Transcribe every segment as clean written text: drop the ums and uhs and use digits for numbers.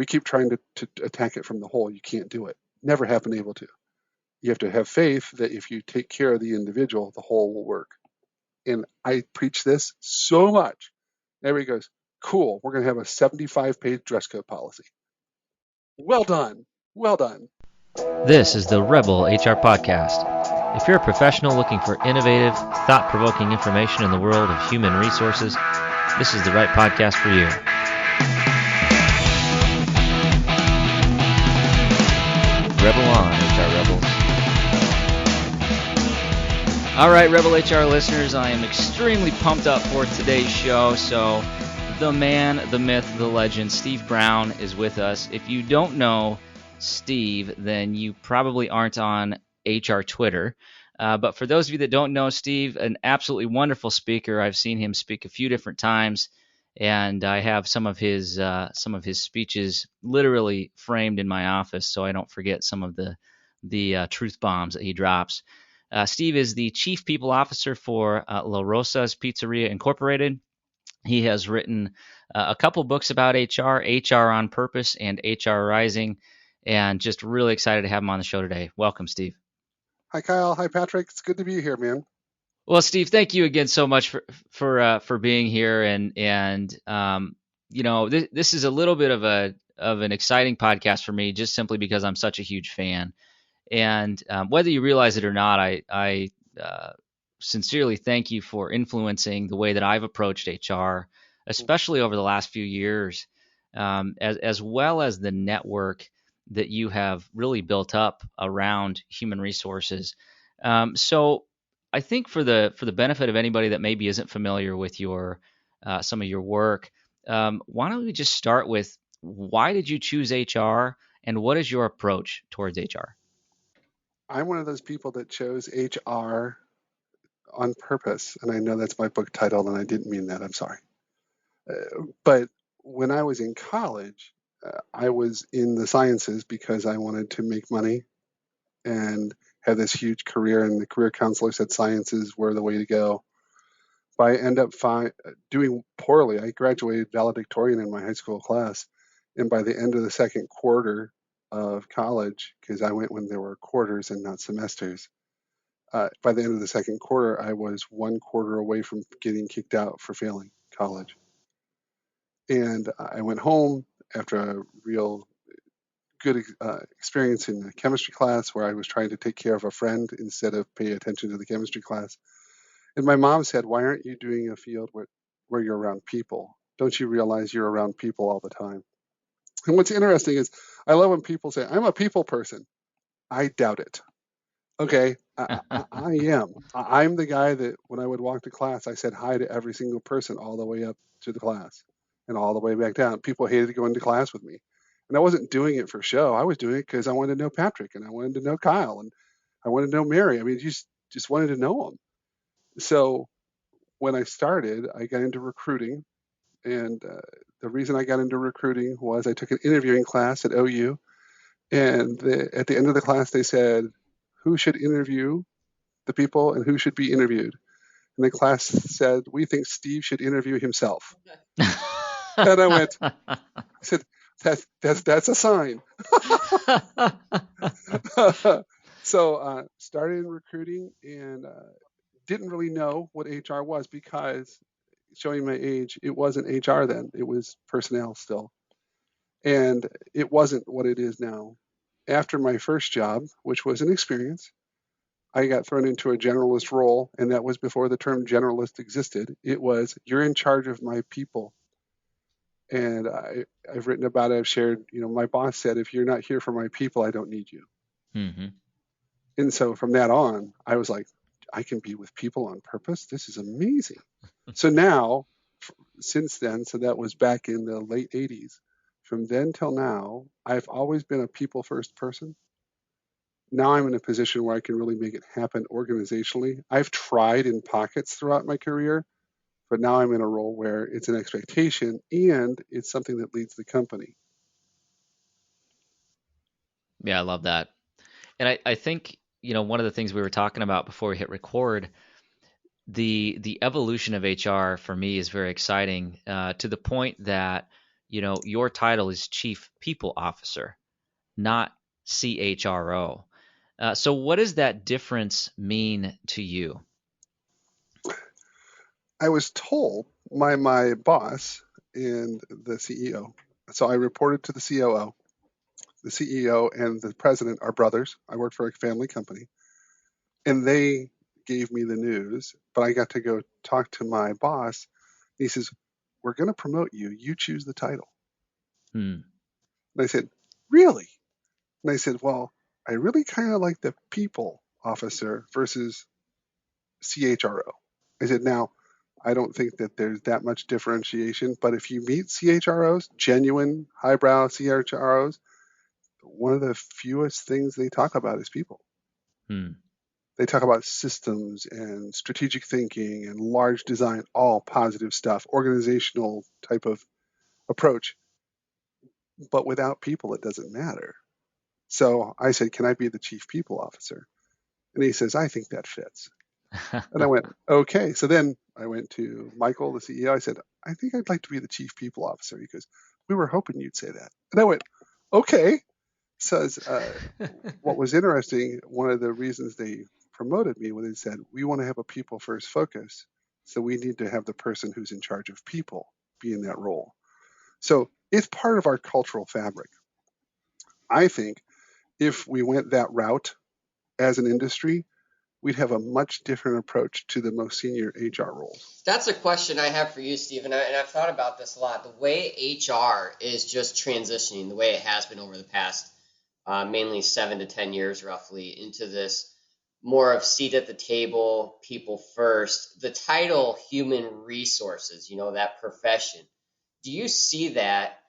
We keep trying to attack it from the whole. You can't do it. Never have been able to. You have to have faith that if you take care of the individual, the whole will work. And I preach this so much. Everybody goes, cool, we're going to have a 75-page dress code policy. Well done. Well done. This is the Rebel HR Podcast. If you're a professional looking for innovative, thought-provoking information in the world of human resources, this is the right podcast for you. Rebel on, HR Rebels. All right, Rebel HR listeners, I am extremely pumped up for today's show. So the man, the myth, the legend, Steve Browne is with us. If you don't know Steve, then you probably aren't on HR Twitter. But for those of you that don't know Steve, an absolutely wonderful speaker. I've seen him speak a few different times, and I have some of his speeches literally framed in my office, so I don't forget some of the truth bombs that he drops. Steve is the Chief People Officer for LaRosa's Pizzeria Incorporated. He has written a couple books about HR on Purpose and HR Rising, and just really excited to have him on the show today. Welcome, Steve. Hi, Kyle. Hi, Patrick. It's good to be here, man. Well, Steve, thank you again so much for being here, and you know, this is a little bit of an exciting podcast for me, just simply because I'm such a huge fan, and whether you realize it or not, I sincerely thank you for influencing the way that I've approached HR, especially over the last few years, as well as the network that you have really built up around human resources. So I think for the benefit of anybody that maybe isn't familiar with your some of your work, why don't we just start with, why did you choose HR, and what is your approach towards HR? I'm one of those people that chose HR on purpose, and I know that's my book title, and I didn't mean that. I'm sorry. But when I was in college, I was in the sciences because I wanted to make money and have this huge career, and the career counselor said sciences were the way to go. But I ended up doing poorly. I graduated valedictorian in my high school class, and by the end of the second quarter of college, because I went when there were quarters and not semesters, by the end of the second quarter, I was 1 quarter away from getting kicked out for failing college. And I went home after a real good experience in a chemistry class where I was trying to take care of a friend instead of pay attention to the chemistry class. And my mom said, why aren't you doing a field where you're around people? Don't you realize you're around people all the time? And what's interesting is I love when people say, I'm a people person. I doubt it. Okay, I am. I'm the guy that when I would walk to class, I said hi to every single person all the way up to the class and all the way back down. People hated to go into class with me. And I wasn't doing it for show. I was doing it because I wanted to know Patrick, and I wanted to know Kyle, and I wanted to know Mary. I mean, just wanted to know them. So when I started, I got into recruiting. And the reason I got into recruiting was I took an interviewing class at OU. And at the end of the class, they said, who should interview the people and who should be interviewed? And the class said, we think Steve should interview himself. And I said, that's a sign. So started in recruiting and didn't really know what HR was because, showing my age, it wasn't HR then. It was personnel still. And it wasn't what it is now. After my first job, which was an experience, I got thrown into a generalist role, and that was before the term generalist existed. It was, you're in charge of my people. And I've written about it. I've shared, my boss said, if you're not here for my people, I don't need you. Mm-hmm. And so from that on, I was like, I can be with people on purpose. This is amazing. So now, since then, so that was back in the late 80s. From then till now, I've always been a people first person. Now I'm in a position where I can really make it happen organizationally. I've tried in pockets throughout my career, but now I'm in a role where it's an expectation and it's something that leads the company. Yeah, I love that. And I think, one of the things we were talking about before we hit record, the evolution of HR for me is very exciting, to the point that, your title is Chief People Officer, not CHRO. So what does that difference mean to you? I was told my boss and the CEO. So I reported to the COO. The CEO and the president are brothers. I work for a family company, and they gave me the news. But I got to go talk to my boss. He says, "We're going to promote you. You choose the title." Hmm. And I said, "Really?" And I said, "Well, I really kind of like the people officer versus CHRO." I said, "Now, I don't think that there's that much differentiation, but if you meet CHROs, genuine highbrow CHROs, one of the fewest things they talk about is people. Hmm. They talk about systems and strategic thinking and large design, all positive stuff, organizational type of approach. But without people, it doesn't matter." So I said, "Can I be the chief people officer?" And he says, "I think that fits." And I went, "Okay." So then I went to Michael, the CEO. I said, "I think I'd like to be the chief people officer." He goes, "We were hoping you'd say that." And I went, "Okay." Says, what was interesting, one of the reasons they promoted me was they said, "We want to have a people first focus. So we need to have the person who's in charge of people be in that role." So it's part of our cultural fabric. I think if we went that route as an industry, we'd have a much different approach to the most senior HR roles. That's a question I have for you, Steve, and I've thought about this a lot. The way HR is just transitioning, the way it has been over the past mainly 7 to 10 years, roughly, into this more of seat at the table, people first. The title, human resources, that profession. Do you see that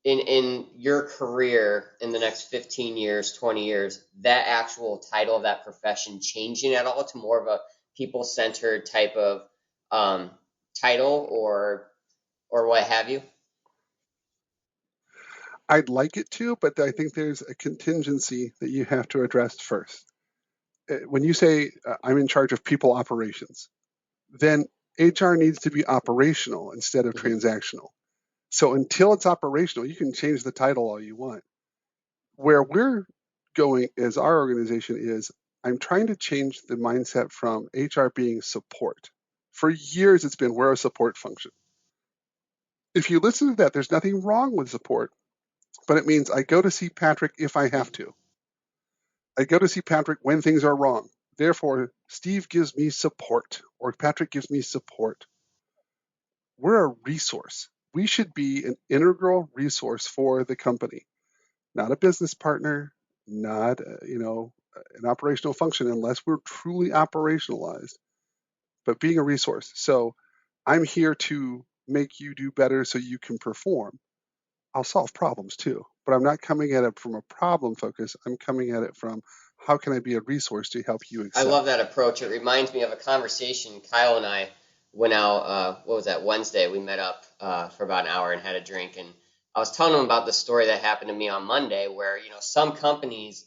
in your career in the next 15 years, 20 years, that actual title of that profession changing at all to more of a people-centered type of um, title or what have you? I'd like it to, but I think there's a contingency that you have to address first. When you say I'm in charge of people operations, then HR needs to be operational instead of Mhm. transactional. So until it's operational, you can change the title all you want. Where we're going as our organization is I'm trying to change the mindset from HR being support. For years, it's been we're a support function. If you listen to that, there's nothing wrong with support, but it means I go to see Patrick if I have to. I go to see Patrick when things are wrong. Therefore, Steve gives me support or Patrick gives me support. We're a resource. We should be an integral resource for the company, not a business partner, not an operational function unless we're truly operationalized, but being a resource. So I'm here to make you do better so you can perform. I'll solve problems too, but I'm not coming at it from a problem focus. I'm coming at it from how can I be a resource to help you I love excel? that approach. It reminds me of a conversation Kyle and I went out. What was that? Wednesday. We met up for about an hour and had a drink, and I was telling him about the story that happened to me on Monday, where some companies,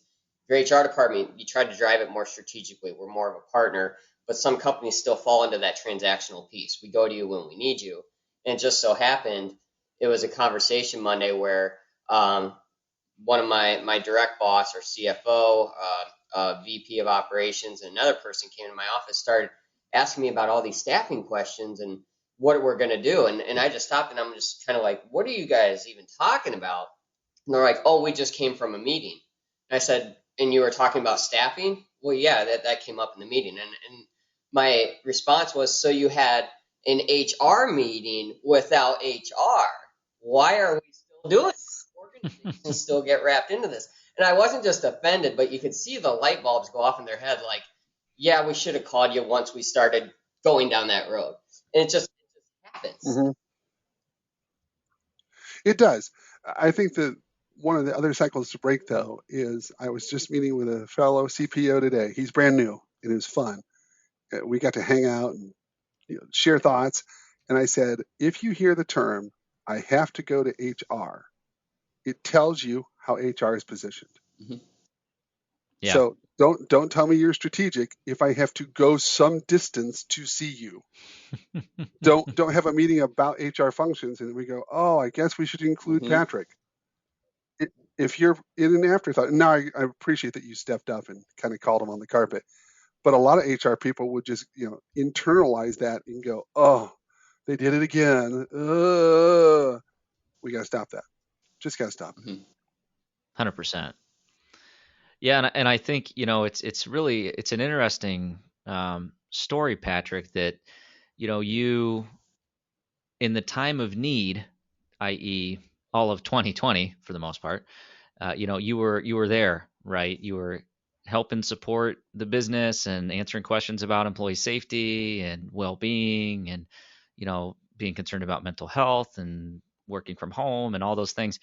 your HR department, you try to drive it more strategically. We're more of a partner, but some companies still fall into that transactional piece. We go to you when we need you, and it just so happened it was a conversation Monday where one of my direct boss or CFO, VP of operations, and another person came to my office, started asking me about all these staffing questions and what we're going to do. And I just stopped and I'm just kind of like, what are you guys even talking about? And they're like, oh, we just came from a meeting. And I said, and you were talking about staffing? Well, yeah, that came up in the meeting. And my response was, so you had an HR meeting without HR. Why are we still doing this? Organizations still get wrapped into this. And I wasn't just offended, but you could see the light bulbs go off in their head like, yeah, we should have called you once we started going down that road. And it just happens. Hmm. It does. I think that one of the other cycles to break, though, is I was just meeting with a fellow CPO today. He's brand new and it was fun. We got to hang out and share thoughts. And I said, if you hear the term, I have to go to HR, it tells you how HR is positioned. Mhm. Yeah. So don't tell me you're strategic if I have to go some distance to see you. Don't have a meeting about HR functions and we go, oh, I guess we should include Hmm. Patrick. If you're in an afterthought, now I appreciate that you stepped up and kind of called him on the carpet. But a lot of HR people would just, internalize that and go, oh, they did it again. We got to stop that. Just got to stop it. Hmm. 100%. Yeah, and I think it's really it's an interesting story, Patrick. That you in the time of need, i.e., all of 2020 for the most part, you were there, right? You were helping support the business and answering questions about employee safety and well-being, and being concerned about mental health and working from home and all those things.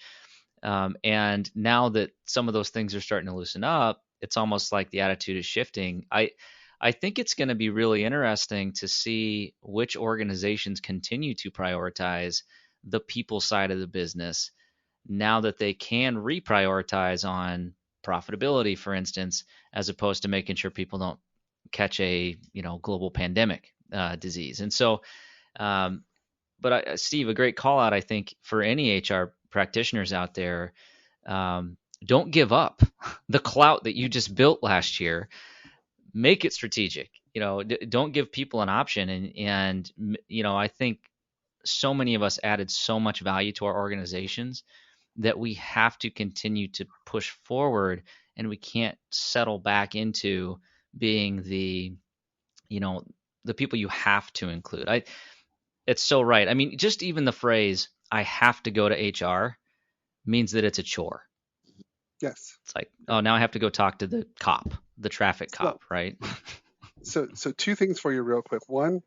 And now that some of those things are starting to loosen up, it's almost like the attitude is shifting. I think it's going to be really interesting to see which organizations continue to prioritize the people side of the business now that they can reprioritize on profitability, for instance, as opposed to making sure people don't catch a global pandemic disease. And so, um, Steve, a great call out, I think, for any HR practitioners out there. Don't give up the clout that you just built last year. Make it strategic. Don't give people an option. And I think so many of us added so much value to our organizations that we have to continue to push forward, and we can't settle back into being you know the people you have to include. It's so right. I mean, just even the phrase "I have to go to HR" means that it's a chore. Yes. It's like, oh, now I have to go talk to the cop, the traffic So, cop, right? so two things for you real quick. One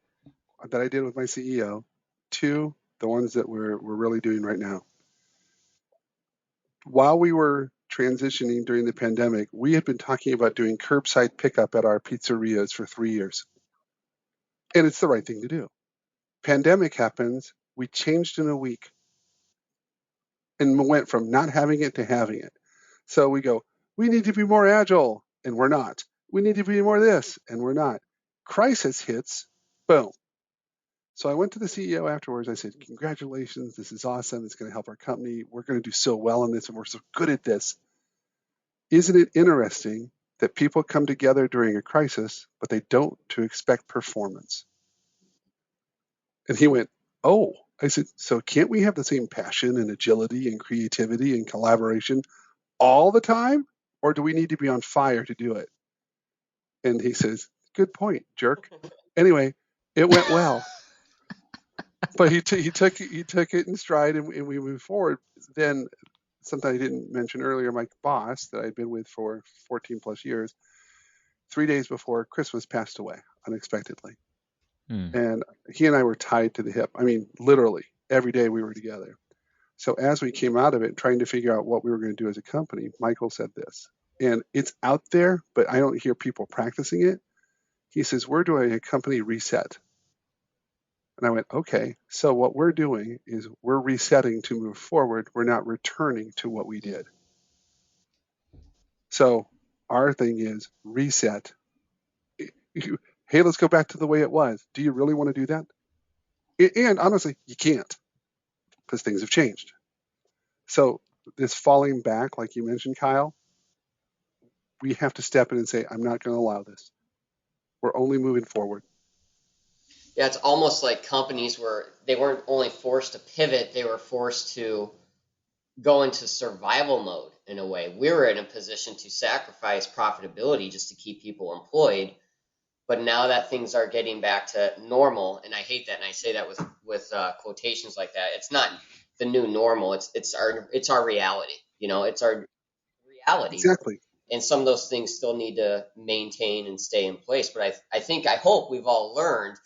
that I did with my CEO. Two, the ones that we're really doing right now. While we were transitioning during the pandemic, we had been talking about doing curbside pickup at our pizzerias for 3 years. And it's the right thing to do. Pandemic happens, we changed in a week and went from not having it to having it. So we go, we need to be more agile, and we're not. We need to be more this, and we're not. Crisis hits, boom. So I went to the CEO afterwards. I said, congratulations, this is awesome. It's going to help our company. We're going to do so well in this, and we're so good at this. Isn't it interesting that people come together during a crisis, but they don't to expect performance? And he went, oh. I said, so can't we have the same passion and agility and creativity and collaboration all the time? Or do we need to be on fire to do it? And he says, good point, jerk. Anyway, it went well. But he took it in stride, and we moved forward. Then something I didn't mention earlier, my boss that I'd been with for 14 plus years, 3 days before Christmas passed away unexpectedly. Hmm. And he and I were tied to the hip. I mean, literally every day we were together. So as we came out of it, trying to figure out what we were going to do as a company, Michael said this, and it's out there, but I don't hear people practicing it. He says, we're doing a company reset. And I went, okay, so what we're doing is we're resetting to move forward. We're not returning to what we did. So our thing is reset. Hey, let's go back to the way it was. Do you really want to do that? And honestly, you can't, because things have changed. So this falling back, like you mentioned, Kyle, we have to step in and say, I'm not going to allow this. We're only moving forward. Yeah, it's almost like companies they weren't only forced to pivot, they were forced to go into survival mode in a way. We were in a position to sacrifice profitability just to keep people employed. But now that things are getting back to normal, and I hate that, and I say that with quotations like that, it's not the new normal. It's our reality. It's our reality, Exactly. and some of those things still need to maintain and stay in place. But I hope we've all learned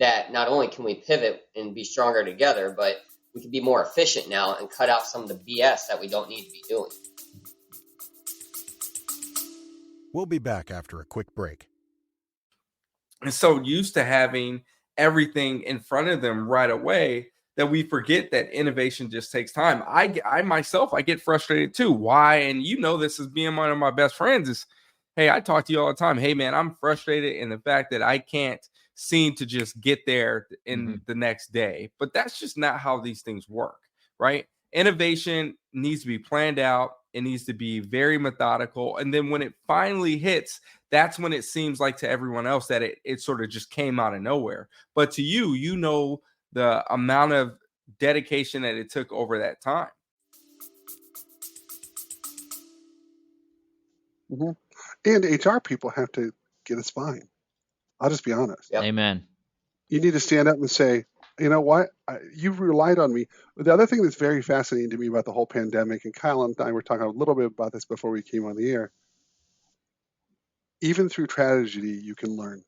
that not only can we pivot and be stronger together, but we can be more efficient now and cut out some of the BS that we don't need to be doing. We'll be back after a quick break. And so used to having everything in front of them right away that we forget that innovation just takes time. I myself, I get frustrated too. Why? And this as being one of my best friends is Hey, I talk to you all the time. Hey, man, I'm frustrated in the fact that I can't seem to just get there in the next day. But that's just not how these things work, right? Innovation needs to be planned out. It needs to be very methodical. And then when it finally hits, that's when it seems like to everyone else that it sort of just came out of nowhere. But to you, you know the amount of dedication that it took over that time. Mm-hmm. And HR people have to get a spine. I'll just be honest. Yep. Amen. You need to stand up and say, you know what? You've relied on me. The other thing that's very fascinating to me about the whole pandemic, and Kyle and I were talking a little bit about this before we came on the air, even through tragedy, you can learn.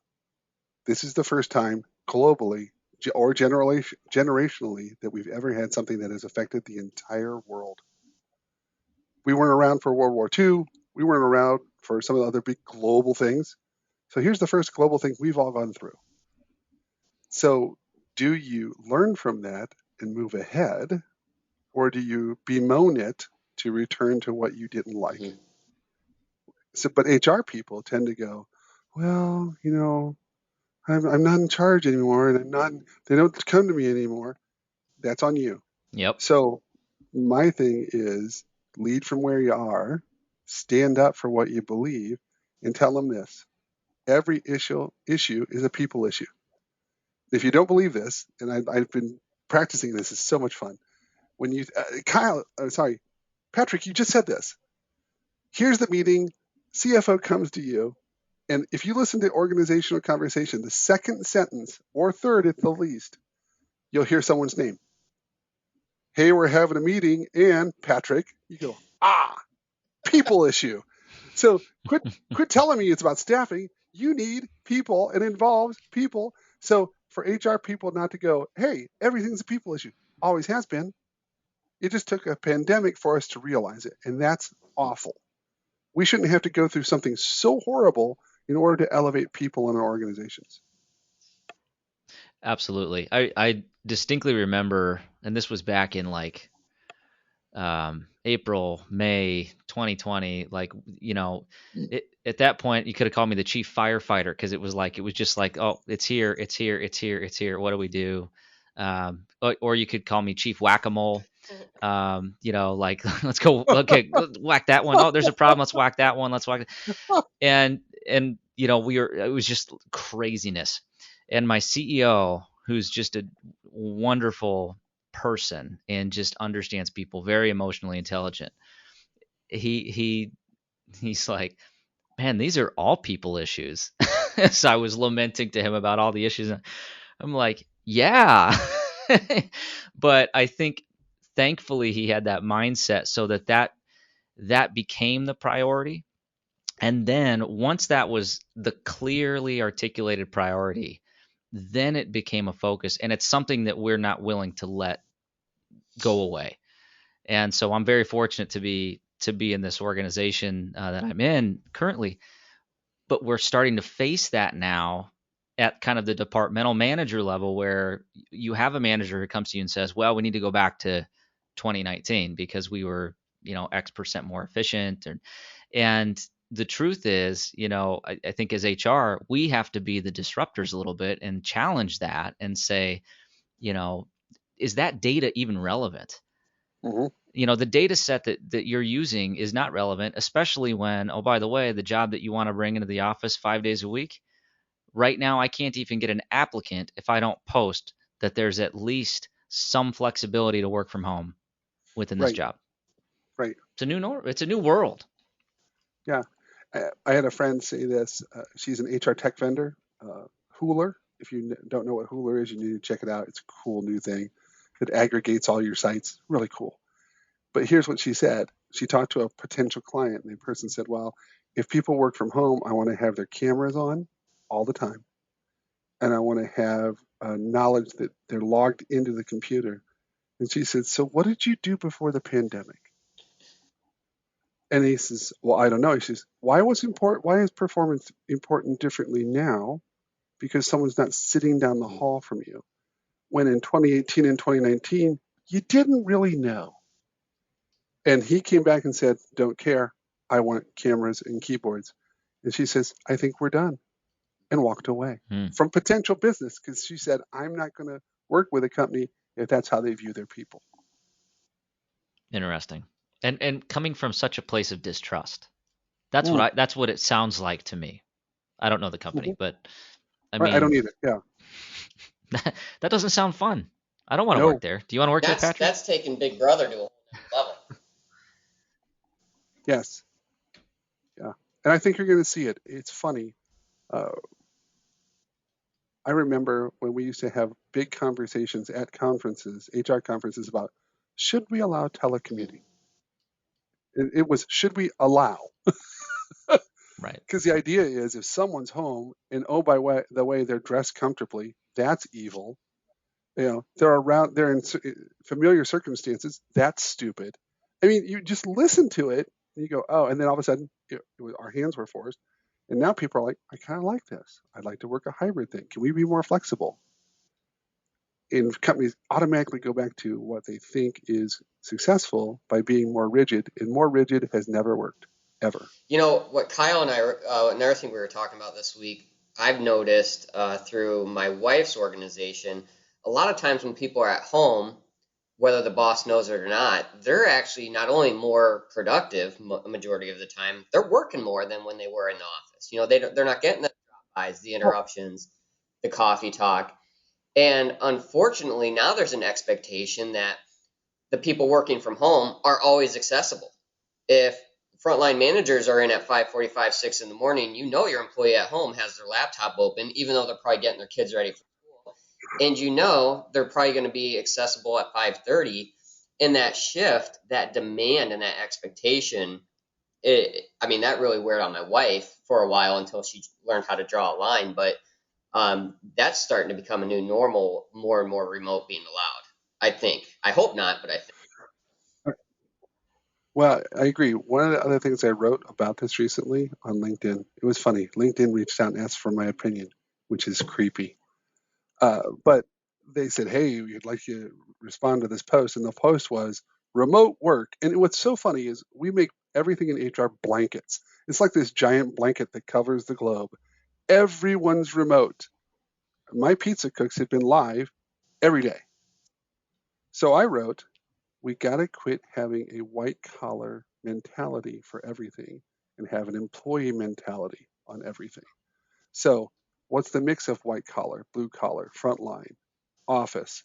This is the first time globally or generationally that we've ever had something that has affected the entire world. We weren't around for World War II. We weren't around for some of the other big global things. So here's the first global thing we've all gone through. So do you learn from that and move ahead, or do you bemoan it to return to what you didn't like? Mm-hmm. So, but HR people tend to go, well, I'm not in charge anymore, and they don't come to me anymore. That's on you. Yep. So my thing is lead from where you are, stand up for what you believe, and tell them this. Every issue is a people issue. If you don't believe this, and I've been practicing this, it's so much fun. When you, Patrick, you just said this. Here's the meeting. CFO comes to you. And if you listen to organizational conversation, the second sentence or third at the least, you'll hear someone's name. Hey, we're having a meeting, and Patrick, you go, people issue. So quit telling me it's about staffing. You need people. It involves people. So for HR people not to go, hey, everything's a people issue. Always has been. It just took a pandemic for us to realize it. And that's awful. We shouldn't have to go through something so horrible in order to elevate people in our organizations. Absolutely. I distinctly remember, and this was back in like April, May 2020. Like, at that point, you could have called me the chief firefighter because it was just like, oh, it's here, it's here, it's here, it's here. What do we do? Or you could call me chief whack-a-mole. Like let's go. Okay, whack that one. Oh, there's a problem. Let's whack that one. Let's whack. And it was just craziness. And my CEO, who's just a wonderful person and just understands people, very emotionally intelligent. He's like, man, these are all people issues. So I was lamenting to him about all the issues. I'm like, yeah. But I think thankfully he had that mindset so that became the priority. And then once that was the clearly articulated priority, then it became a focus, and it's something that we're not willing to let go away. And so I'm very fortunate to be in this organization that I'm in currently, but we're starting to face that now at kind of the departmental manager level, where you have a manager who comes to you and says, well, we need to go back to 2019 because we were, X percent more efficient. And the truth is, I think as HR, we have to be the disruptors a little bit and challenge that and say, is that data even relevant? Mm-hmm. The data set that you're using is not relevant, especially when, oh, by the way, the job that you want to bring into the office 5 days a week, right now, I can't even get an applicant if I don't post that there's at least some flexibility to work from home within this Right. job. Right. It's a new world. Yeah. I had a friend say this. She's an HR tech vendor, Hooler. If you don't know what Hooler is, you need to check it out. It's a cool new thing. It aggregates all your sites. Really cool. But here's what she said. She talked to a potential client, and the person said, well, if people work from home, I want to have their cameras on all the time. And I want to have knowledge that they're logged into the computer. And she said, so what did you do before the pandemic? And he says, well, I don't know. He says, why is performance important differently now? Because someone's not sitting down the hall from you. When in 2018 and 2019, you didn't really know. And he came back and said, don't care. I want cameras and keyboards. And she says, I think we're done, and walked away Hmm. from potential business because she said, I'm not going to work with a company if that's how they view their people. Interesting. And coming from such a place of distrust. That's what it sounds like to me. I don't know the company, but I Right, I don't mean, either. Yeah. that doesn't sound fun. I don't want to work No. there. Do you want to work there, Patrick? That's taking Big Brother to a whole nother level. Yes. Yeah. And I think you're going to see it. It's funny. Uh, I remember when we used to have big conversations at conferences, HR conferences, about should we allow telecommuting? It was should we allow? Right. Because the idea is if someone's home and the way they're dressed comfortably, that's evil. They're in familiar circumstances, that's stupid. I mean, you just listen to it and you go, oh, and then all of a sudden our hands were forced. And now people are like, I kind of like this. I'd like to work a hybrid thing. Can we be more flexible? And companies automatically go back to what they think is successful by being more rigid, and more rigid has never worked, ever. You know what Kyle and I, another thing we were talking about this week, I've noticed through my wife's organization, a lot of times when people are at home, whether the boss knows it or not, they're actually not only more productive a majority of the time, they're working more than when they were in the office. You know, they're not getting the drop-bys, the Oh, interruptions, the coffee talk. And unfortunately, now there's an expectation that the people working from home are always accessible. If frontline managers are in at 5:45, 6 in the morning, you know your employee at home has their laptop open, even though they're probably getting their kids ready for school. And you know they're probably going to be accessible at 5:30. In that shift, that demand and that expectation, I mean, that really weighed on my wife for a while until she learned how to draw a line. But that's starting to become a new normal, more and more remote being allowed. I think. I hope not, but I think. well, I agree. One of the other things I wrote about this recently on LinkedIn, it was funny. LinkedIn reached out and asked for my opinion, which is creepy. But they said, hey, we'd like you to respond to this post. And the post was remote work. And what's so funny is we make everything in HR blankets. It's like this giant blanket that covers the globe. Everyone's remote. My pizza cooks have been live every day. So I wrote, we got to quit having a white collar mentality for everything and have an employee mentality on everything. So, what's the mix of white collar, blue collar, frontline, office?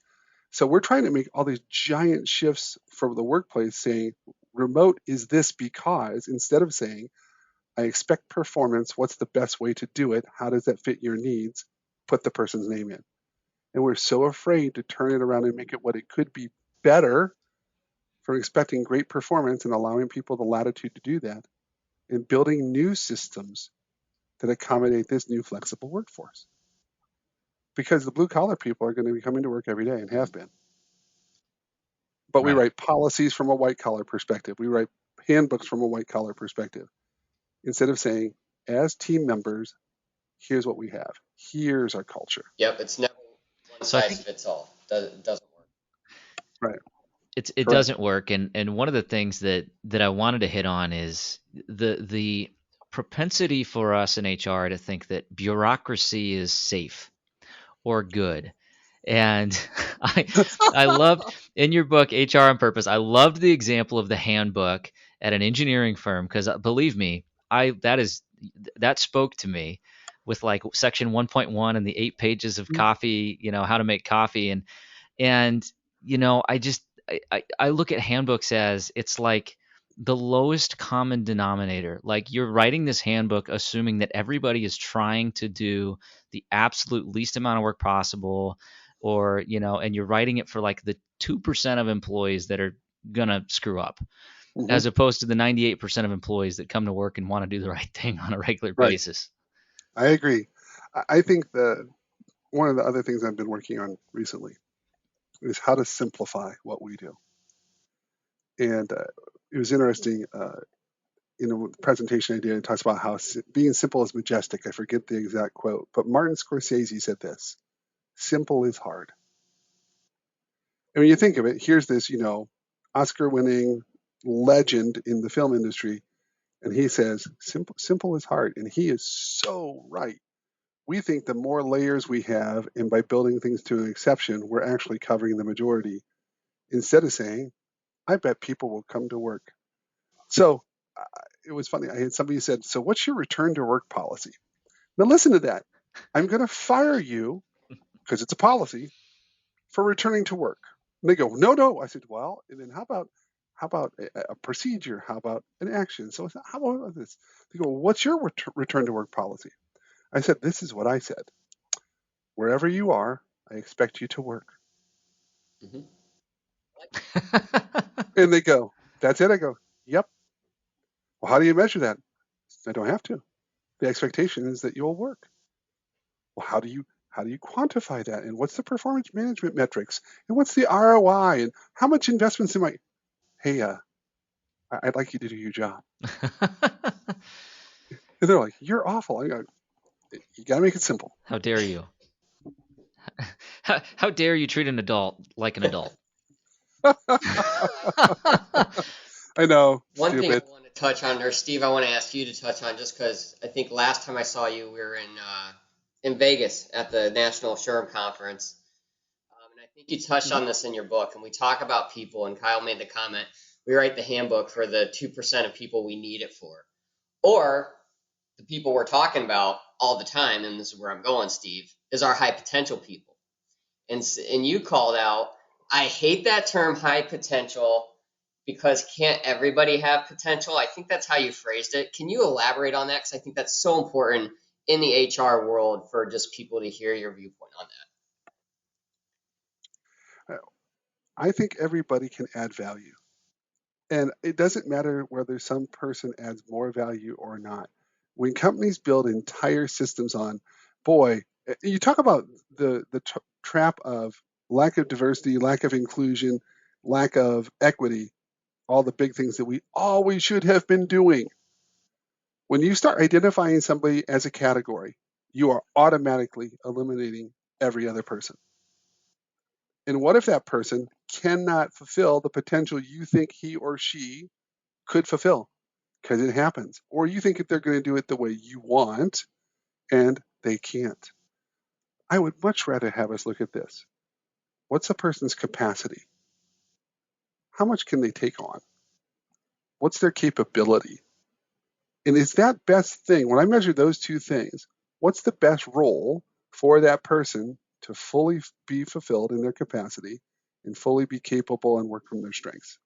So, we're trying to make all these giant shifts from the workplace saying remote is this because instead of saying, I expect performance, what's the best way to do it? How does that fit your needs? Put the person's name in. And we're so afraid to turn it around and make it what it could be better from expecting great performance and allowing people the latitude to do that and building new systems that accommodate this new flexible workforce. Because the blue collar people are going to be coming to work every day and have been. But we Right. write policies from a white collar perspective. We write handbooks from a white collar perspective. Instead of saying, as team members, here's what we have. Here's our culture. Yep, it's never one So I size think fits all. Doesn't work. Right. it Correct. doesn't work, and one of the things that I wanted to hit on is the propensity for us in HR to think that bureaucracy is safe or good. And I I loved in your book HR on Purpose, I loved the example of the handbook at an engineering firm because believe me, I that spoke to me with like section 1.1 and the 8 pages of coffee, how to make coffee and I just I look at handbooks as it's like the lowest common denominator. Like you're writing this handbook assuming that everybody is trying to do the absolute least amount of work possible, or and you're writing it for like the 2% of employees that are gonna screw up, Mm-hmm. as opposed to the 98% of employees that come to work and want to do the right thing on a regular Right. basis. I agree. I think one of the other things I've been working on recently is how to simplify what we do. And it was interesting. In a presentation I did, it talks about how being simple is majestic. I forget the exact quote, but Martin Scorsese said this: "Simple is hard." And when you think of it, here's this, Oscar-winning legend in the film industry, And he says, simple is hard. And he is so right. We think the more layers we have, and by building things to an exception, we're actually covering the majority. Instead of saying, I bet people will come to work. So it was funny. I had somebody said, so what's your return to work policy? Now listen to that. I'm going to fire you because it's a policy for returning to work. And they go, no, no. I said, well, and then how about a procedure? How about an action? So I said, how about this? They go, what's your return to work policy? I said, this is what I said. Wherever you are, I expect you to work. Mm-hmm. And they go, that's it. I go, yep. Well, how do you measure that? I don't have to. The expectation is that you'll work. Well, how do you quantify that? And what's the performance management metrics? And what's the ROI? And how much investments am I? Hey, I'd like you to do your job. And they're like, you're awful. I go, you got to make it simple. How dare you? How dare you treat an adult like an adult? I know, One thing I stupid. want to touch on, or Steve, I want to ask you to touch on, just because I think last time I saw you, we were in Vegas at the National SHRM Conference, and I think you touched on this in your book. And we talk about people, and Kyle made the comment: we write the handbook for the 2% of people we need it for, or the people we're talking about all the time. And this is where I'm going, Steve, is our high potential people. And you called out, I hate that term, high potential, because can't everybody have potential? I think that's how you phrased it. Can you elaborate on that? Because I think that's so important in the HR world for just people to hear your viewpoint on I think everybody can add value. And it doesn't matter whether some person adds more value or not. When companies build entire systems on, boy, you talk about the trap of lack of diversity, lack of inclusion, lack of equity, all the big things that we always should have been doing. When you start identifying somebody as a category, you are automatically eliminating every other person. And what if that person cannot fulfill the potential you think he or she could fulfill? Because it happens. Or you think that they're going to do it the way you want and they can't. I would much rather have us look at this. What's a person's capacity? How much can they take on? What's their capability? And is that best thing, when I measure those two things, what's the best role for that person to fully be fulfilled in their capacity and fully be capable and work from their strengths?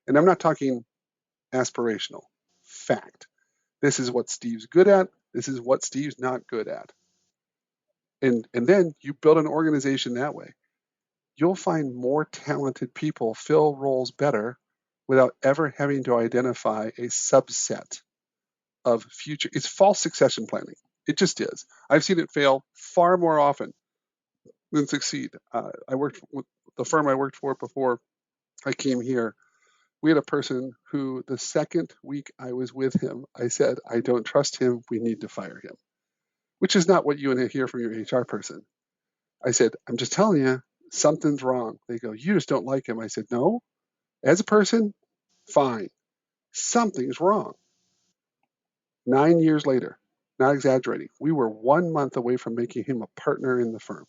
And I'm not talking aspirational, fact. This is what Steve's good at. This is what Steve's not good at. And then you build an organization that way. You'll find more talented people fill roles better without ever having to identify a subset of future. It's false succession planning. It just is. I've seen it fail far more often than succeed. I worked with the firm I worked for before I came here. We had a person who, the second week I was with him, I said, I don't trust him. We need to fire him, which is not what you want to hear from your HR person. I said, I'm just telling you, something's wrong. They go, you just don't like him. I said, no, as a person, fine. Something's wrong. 9 years later, not exaggerating, we were 1 month away from making him a partner in the firm.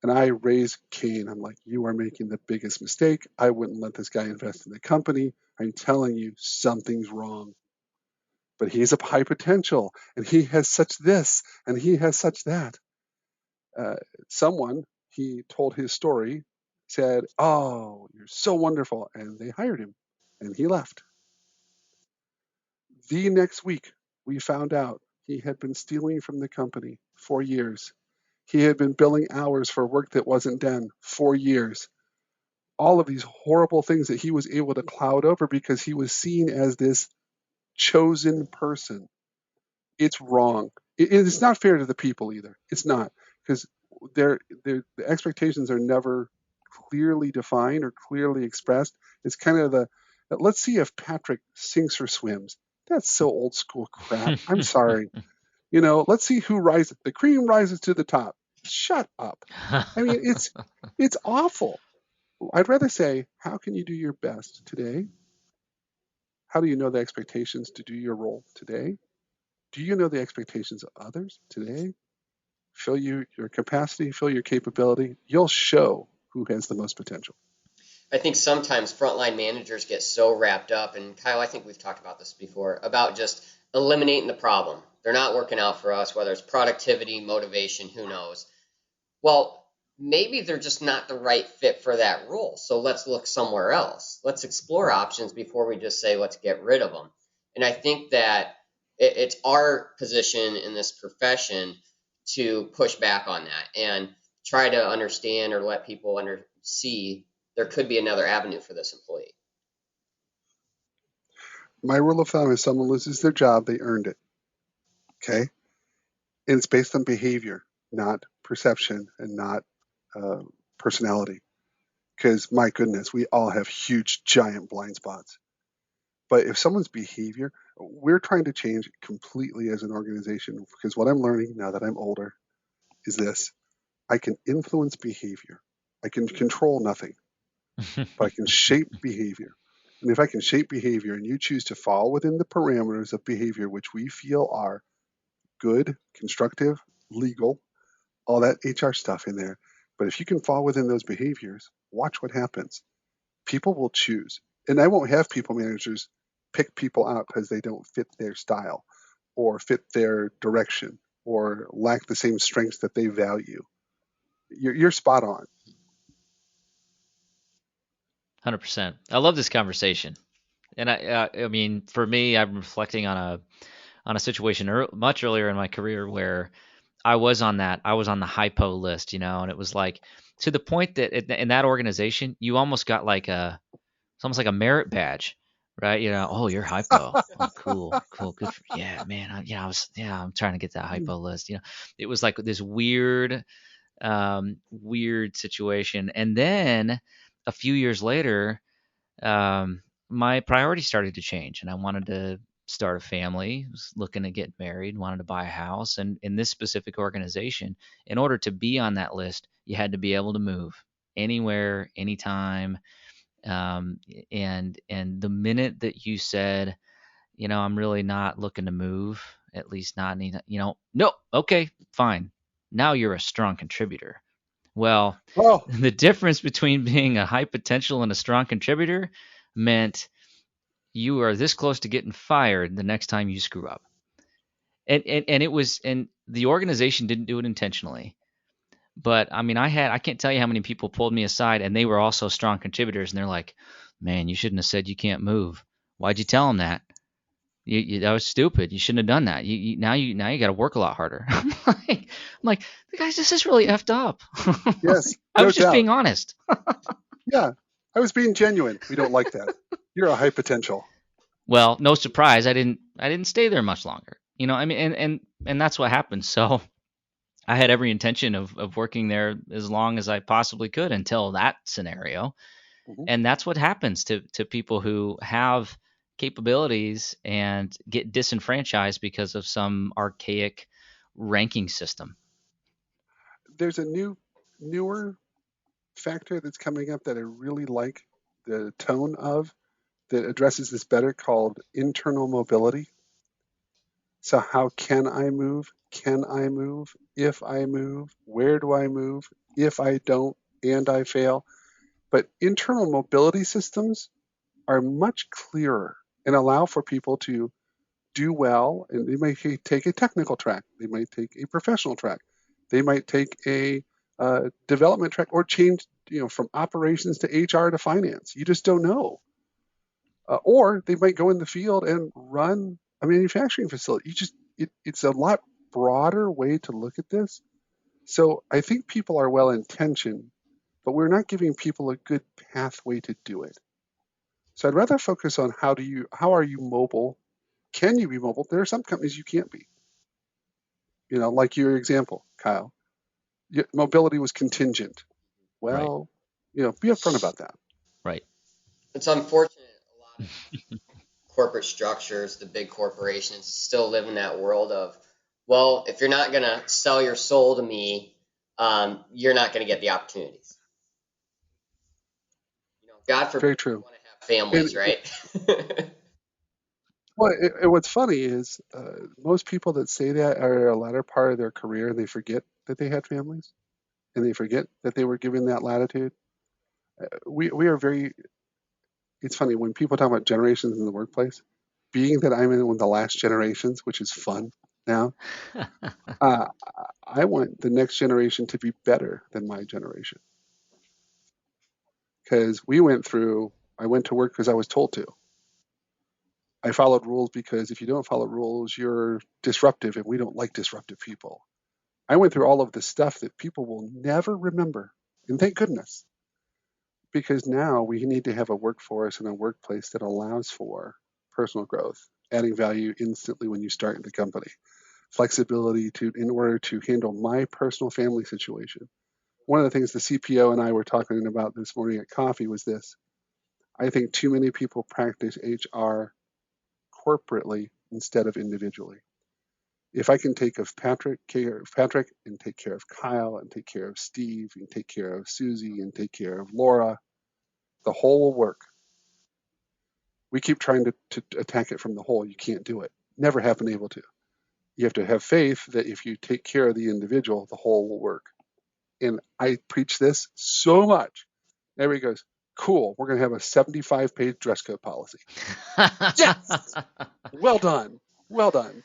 And I raised Cain. I'm like, you are making the biggest mistake. I wouldn't let this guy invest in the company. I'm telling you, something's wrong. But he's a high potential, and he has such this, and he has such that. Someone, he told his story, said, oh, you're so wonderful. And they hired him, and he left. The next week, we found out he had been stealing from the company for years. He had been billing hours for work that wasn't done for years. All of these horrible things that he was able to cloud over because he was seen as this chosen person. It's wrong. It's not fair to the people either. It's not, because the expectations are never clearly defined or clearly expressed. It's kind of let's see if Patrick sinks or swims. That's so old school crap. I'm sorry. Let's see who rises. The cream rises to the top. Shut up. I mean, it's awful. I'd rather say, how can you do your best today? How do you know the expectations to do your role today? Do you know the expectations of others today? Fill your capacity, fill your capability. You'll show who has the most potential. I think sometimes frontline managers get so wrapped up, and Kyle, I think we've talked about this before, about just eliminating the problem. They're not working out for us, whether it's productivity, motivation, who knows. Well, maybe they're just not the right fit for that role. So let's look somewhere else. Let's explore options before we just say, let's get rid of them. And I think that it's our position in this profession to push back on that and try to understand or let people see there could be another avenue for this employee. My rule of thumb is someone loses their job, they earned it. Okay? And it's based on behavior, not perception and not personality. Because my goodness, we all have huge, giant blind spots. But if someone's behavior, we're trying to change completely as an organization. Because what I'm learning now that I'm older is this: I can influence behavior. I can control nothing, but I can shape behavior. And if I can shape behavior and you choose to fall within the parameters of behavior which we feel are good, constructive, legal, all that HR stuff in there. But if you can fall within those behaviors, watch what happens. People will choose. And I won't have people managers pick people out because they don't fit their style or fit their direction or lack the same strengths that they value. You're spot on. 100%. I love this conversation. And I mean, for me, I'm reflecting on a situation much earlier in my career where I was on the hypo list, and it was like to the point that in that organization, you almost got it's almost like a merit badge, right? Oh, you're hypo. Oh, cool, good for yeah, man. I'm trying to get that hypo list. It was like this weird situation, and then a few years later, my priorities started to change, and I wanted to start a family, was looking to get married, wanted to buy a house. And in this specific organization, in order to be on that list, you had to be able to move anywhere, anytime. And the minute that you said, I'm really not looking to move, at least not any, no, okay, fine. Now you're a strong contributor. Well, Oh, the difference between being a high potential and a strong contributor meant you are this close to getting fired the next time you screw up. And the organization didn't do it intentionally. But I mean, I can't tell you how many people pulled me aside and they were also strong contributors, and they're like, "Man, you shouldn't have said you can't move. Why'd you tell them that? That was stupid. You shouldn't have done that. Now you got to work a lot harder." I'm like, guys, this is really effed up. yes, I no was just doubt. being honest. Yeah, I was being genuine. We don't like that. You're a high potential. Well, no surprise, I didn't stay there much longer. I mean, and that's what happened. So I had every intention of working there as long as I possibly could until that scenario. Mm-hmm. And that's what happens to people who have capabilities and get disenfranchised because of some archaic ranking system. There's a newer factor that's coming up that I really like the tone of that addresses this better called internal mobility. So how can I move? Can I move? If I move, where do I move? If I don't and I fail. But internal mobility systems are much clearer and allow for people to do well. And they might take a technical track. They might take a professional track. They might take a development track or change, from operations to HR to finance. You just don't know. Or they might go in the field and run a manufacturing facility. It's a lot broader way to look at this. So I think people are well intentioned, but we're not giving people a good pathway to do it. So I'd rather focus on how are you mobile? Can you be mobile? There are some companies you can't be. Like your example, Kyle. Mobility was contingent. Right. Well, be upfront about that. Right. It's unfortunate a lot of corporate structures, the big corporations, still live in that world of, well, if you're not going to sell your soul to me, you're not going to get the opportunities. God forbid Very you true. want to have families, And right? Well, what's funny is most people that say that are a latter part of their career and they forget that they had families and they forget that they were given that latitude. We are very, it's funny when people talk about generations in the workplace, being that I'm in one of the last generations, which is fun now, uh, I want the next generation to be better than my generation. Because I went to work because I was told to. I followed rules because if you don't follow rules, you're disruptive, and we don't like disruptive people. I went through all of this stuff that people will never remember. And thank goodness, because now we need to have a workforce and a workplace that allows for personal growth, adding value instantly when you start in the company, flexibility in order to handle my personal family situation. One of the things the CPO and I were talking about this morning at coffee was this. I think too many people practice HR corporately instead of individually. If I can take care of Patrick and take care of Kyle and take care of Steve and take care of Susie and take care of Laura, the whole will work. We keep trying to attack it from the whole. You can't do it. Never have been able to. You have to have faith that if you take care of the individual, the whole will work. And I preach this so much. Everybody goes, cool, we're going to have a 75-page dress code policy. Yes! Well done. Well done.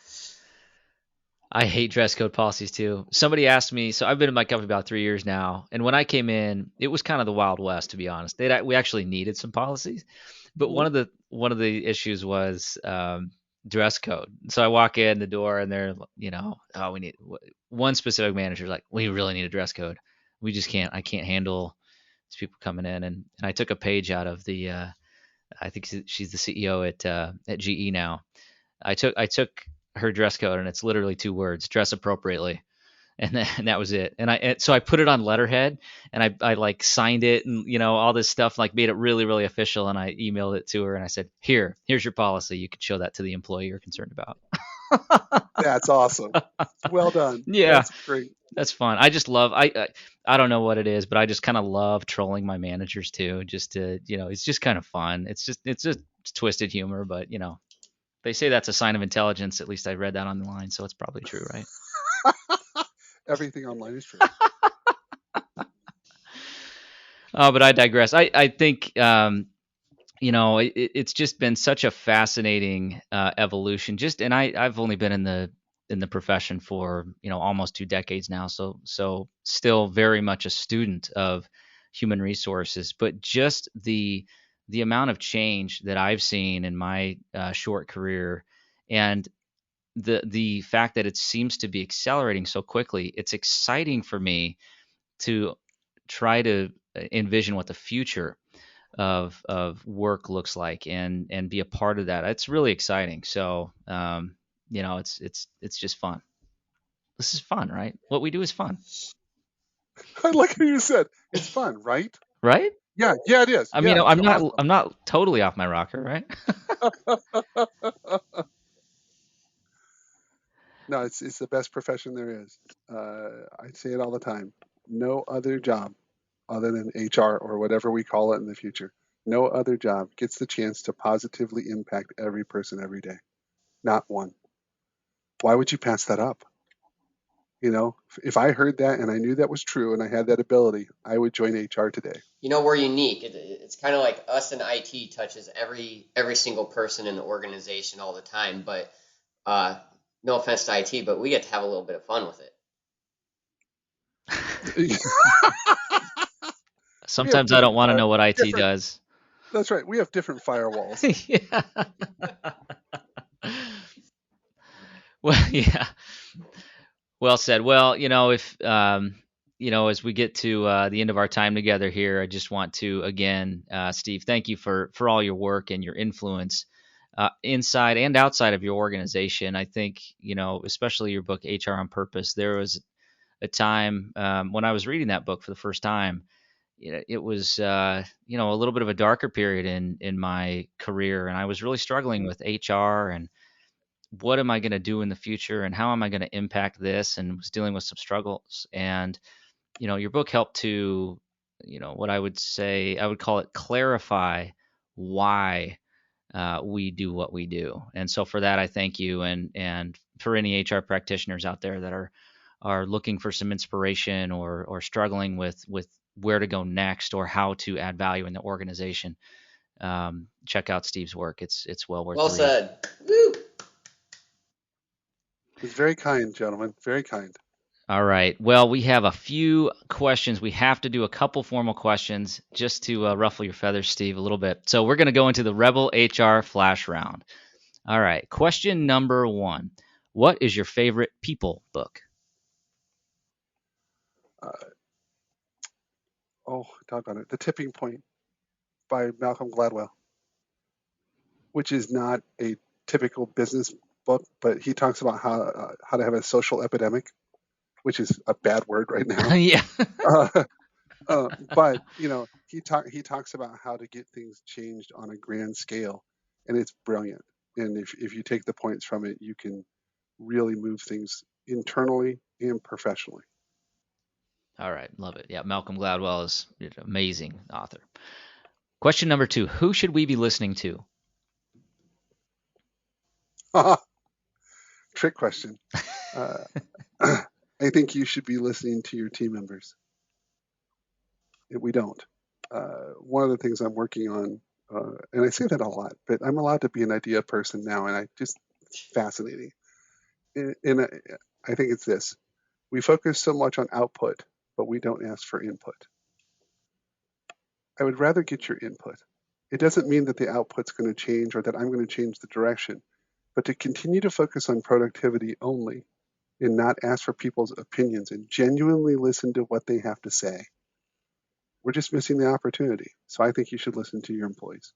I hate dress code policies too. Somebody asked me, so I've been in my company about 3 years now, and when I came in, it was kind of the Wild West, to be honest. We actually needed some policies, but one of the issues was dress code. So I walk in the door, and they're, oh, we need one specific manager's like, we really need a dress code. We just can't. I can't handle these people coming in, and I took a page out of the. I think she's the CEO at GE now. I took her dress code, and it's literally 2 words: dress appropriately, and that was it. So I put it on letterhead, and I like signed it, and all this stuff, like made it really really official, and I emailed it to her, and I said, here's your policy. You could show that to the employee you're concerned about. That's awesome. Well done. Yeah, That's great. that's fun. I just love I don't know what it is, but I just kind of love trolling my managers too. Just to it's just kind of fun. It's just twisted humor, but they say that's a sign of intelligence. At least I read that on the line, so it's probably true, right? Everything online is true. But I digress. I think it's just been such a fascinating evolution. I've only been in the profession for almost 2 decades now, so still very much a student of human resources. But just the amount of change that I've seen in my short career, and the fact that it seems to be accelerating so quickly, it's exciting for me to try to envision what the future of work looks like, and be a part of that. It's really exciting. So it's just fun. This is fun, right? What we do is fun, I like how you said it's fun, right? right? Yeah, yeah, it is. I mean, Yeah, I'm it's not awesome. I'm not totally off my rocker, right? No, it's the best profession there is. I say it all the time. No other job other than HR or whatever we call it in the future. No other job gets the chance to positively impact every person every day. Not one. Why would you pass that up? If I heard that and I knew that was true and I had that ability, I would join HR today. We're unique. It's kind of like us in IT touches every single person in the organization all the time. But no offense to IT, but we get to have a little bit of fun with it. We have Sometimes I don't different want to know what IT different. does. That's right. We have different firewalls. Yeah. Well, yeah. Well said. Well, if as we get to the end of our time together here, I just want to again, Steve, thank you for all your work and your influence inside and outside of your organization. I think especially your book HR on Purpose. There was a time when I was reading that book for the first time. It was a little bit of a darker period in my career, and I was really struggling with HR and what am I going to do in the future and how am I going to impact this, and was dealing with some struggles. And your book helped to what I would say, I would call it clarify why we do what we do. And so for that, I thank you. And for any HR practitioners out there that are looking for some inspiration or struggling with where to go next or how to add value in the organization, check out Steve's work. It's well worth Well the read. said. Woo! It's very kind, gentlemen. Very kind. All right. Well, we have a few questions. We have to do a couple formal questions just to ruffle your feathers, Steve, a little bit. So we're going to go into the Rebel HR Flash Round. All right. Question number 1. What is your favorite people book? Doggone it. The Tipping Point by Malcolm Gladwell, which is not a typical business book, but he talks about how to have a social epidemic, which is a bad word right now. Yeah. But he talks about how to get things changed on a grand scale, and it's brilliant. And if you take the points from it, you can really move things internally and professionally. All right. Love it. Yeah. Malcolm Gladwell is an amazing author. Question number 2. Who should we be listening to? Trick question. I think you should be listening to your team members. We don't. One of the things I'm working on, and I say that a lot, but I'm allowed to be an idea person now, and it's fascinating. And I think it's this. We focus so much on output, but we don't ask for input. I would rather get your input. It doesn't mean that the output's going to change or that I'm going to change the direction, but to continue to focus on productivity only and not ask for people's opinions and genuinely listen to what they have to say. We're just missing the opportunity. So I think you should listen to your employees.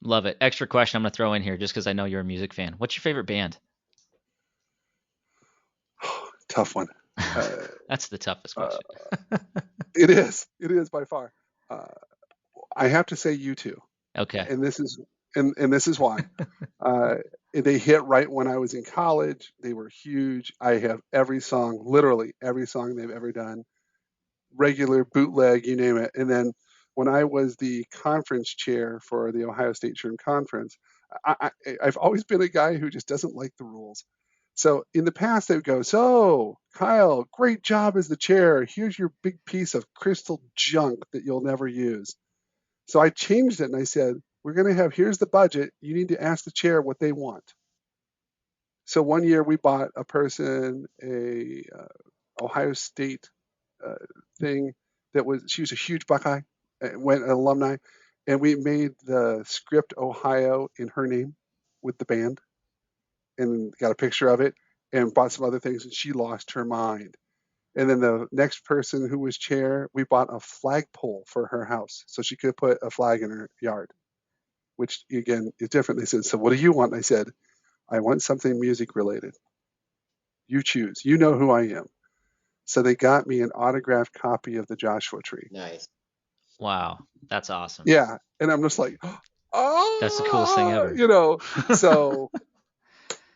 Love it. Extra question I'm going to throw in here just because I know you're a music fan. What's your favorite band? Tough one. That's the toughest question. It is by far. I have to say U2. Okay. And this is why. They hit right when I was in college. They were huge. I have every song, literally every song they've ever done, regular, bootleg, you name it. And then when I was the conference chair for the Ohio State Sherm Conference, I've always been a guy who just doesn't like the rules. So in the past, they would go, "So, Kyle, great job as the chair. Here's your big piece of crystal junk that you'll never use." So I changed it and I said, "We're going to have, here's the budget. You need to ask the chair what they want." So one year we bought a person a Ohio State thing she was a huge Buckeye, went an alumni, and we made the script Ohio in her name with the band and got a picture of it and bought some other things, and she lost her mind. And then the next person who was chair, we bought a flagpole for her house so she could put a flag in her yard, which again is different. They said, "So what do you want?" And I said, "I want something music related. You choose. You know who I am." So they got me an autographed copy of the Joshua Tree. Nice. Wow. That's awesome. Yeah. And I'm just like, oh, That's the coolest thing ever. So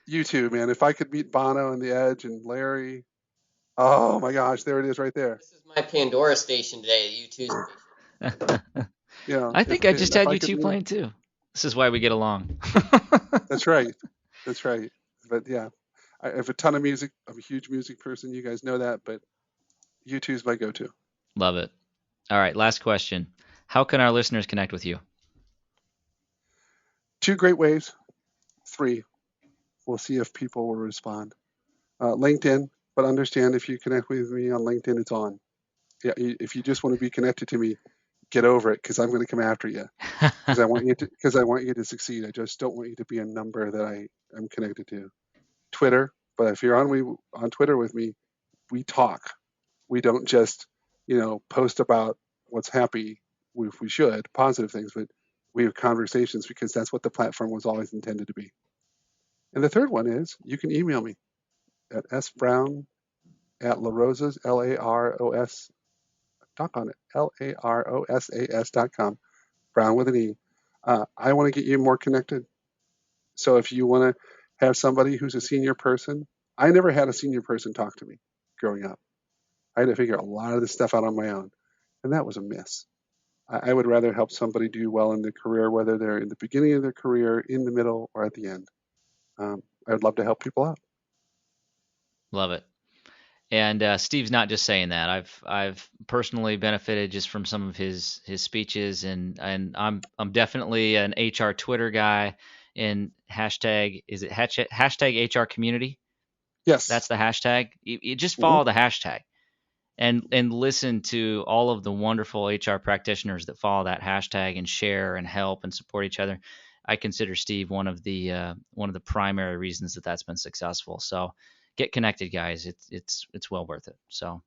U2, man. If I could meet Bono and The Edge and Larry, oh my gosh, there it is right there. This is my Pandora station today, U2 station. I think I just had U2 playing too. This is why we get along. That's right. But yeah, I have a ton of music. I'm a huge music person. You guys know that, but U2 is my go-to. Love it. All right, last question. How can our listeners connect with you? 2 great ways. 3. We'll see if people will respond. LinkedIn, but understand if you connect with me on LinkedIn, it's on. Yeah, if you just want to be connected to me, get over it because I'm going to come after you because I want you to succeed. I just don't want you to be a number that I am connected to. Twitter, but if you're on Twitter with me, we talk. We don't just post about what's happy. We should positive things, but we have conversations because that's what the platform was always intended to be. And the third one is you can email me at sbrown@LaRosa's LAROS. Talk on it. LAROSAS.com. Brown with an E. I want to get you more connected. So if you want to have somebody who's a senior person, I never had a senior person talk to me growing up. I had to figure a lot of this stuff out on my own, and that was a miss. I would rather help somebody do well in their career, whether they're in the beginning of their career, in the middle, or at the end. I would love to help people out. Love it. And Steve's not just saying that. I've personally benefited just from some of his speeches, and I'm definitely an HR Twitter guy. And hashtag, is it hashtag HR community? Yes. That's the hashtag. You just Mm-hmm. follow the hashtag and listen to all of the wonderful HR practitioners that follow that hashtag and share and help and support each other. I consider Steve one of the primary reasons that that's been successful. So get connected, guys. It's well worth it. So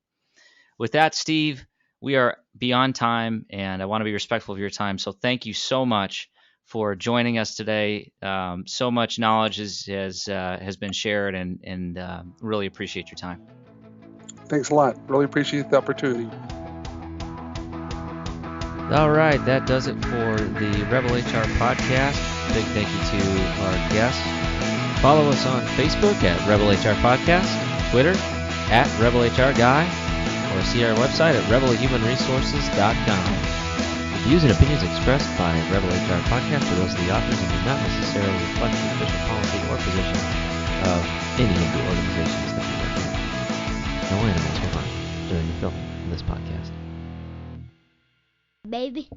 with that, Steve, we are beyond time, and I want to be respectful of your time. So thank you so much for joining us today. So much knowledge has been shared, and really appreciate your time. Thanks a lot. Really appreciate the opportunity. All right, that does it for the Rebel HR podcast. Big thank you to our guests. Follow us on Facebook at Rebel HR Podcast, Twitter at Rebel HR Guy, or see our website at rebelhumanresources.com. The views and opinions expressed by Rebel HR Podcast are those of the authors and do not necessarily reflect the official policy or position of any of the organizations that we represent. No animals were harmed during the filming of this podcast. Baby.